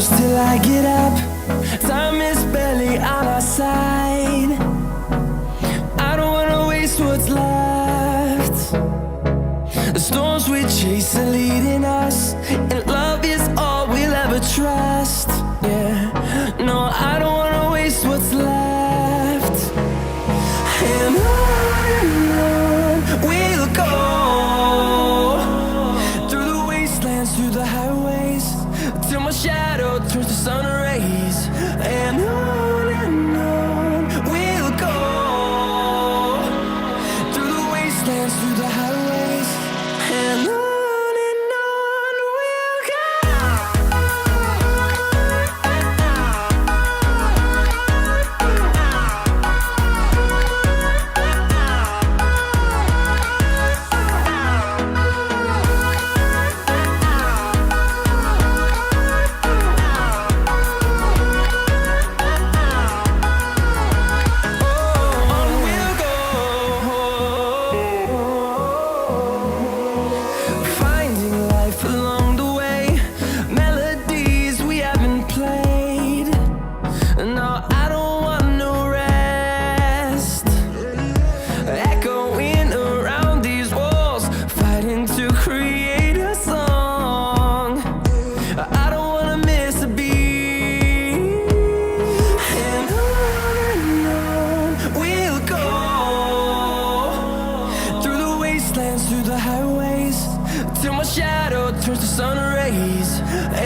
close till I get up. Time is barely on our side. I don't wanna waste what's left. The storms we chase are leading us, and love is all we'll ever trust. Yeah, no, I don't wanna waste what's left. And on we'll go, through the wastelands, through the highways, till my shadow turns to sun rays. And on we'll go, through the wastelands, through the highways, and on we'll go. Finding life along the way, melodies we haven't played. No, I don't want no rest. Echoing around these walls, fighting to create a song. I don't wanna miss a beat. And on we'll go, through the wastelands, through the highways, till my shadow turns to sun rays.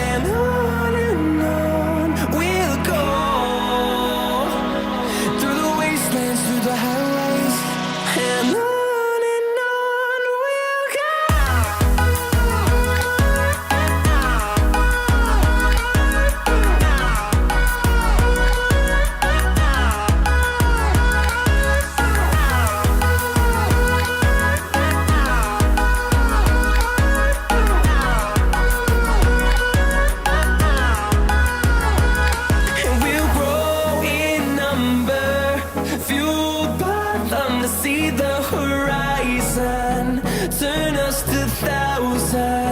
And on we'll go, through the wastelands, through the highways, and on we'll go. And we'll grow in number, fueled by them to see the horizon, turn us to thousands.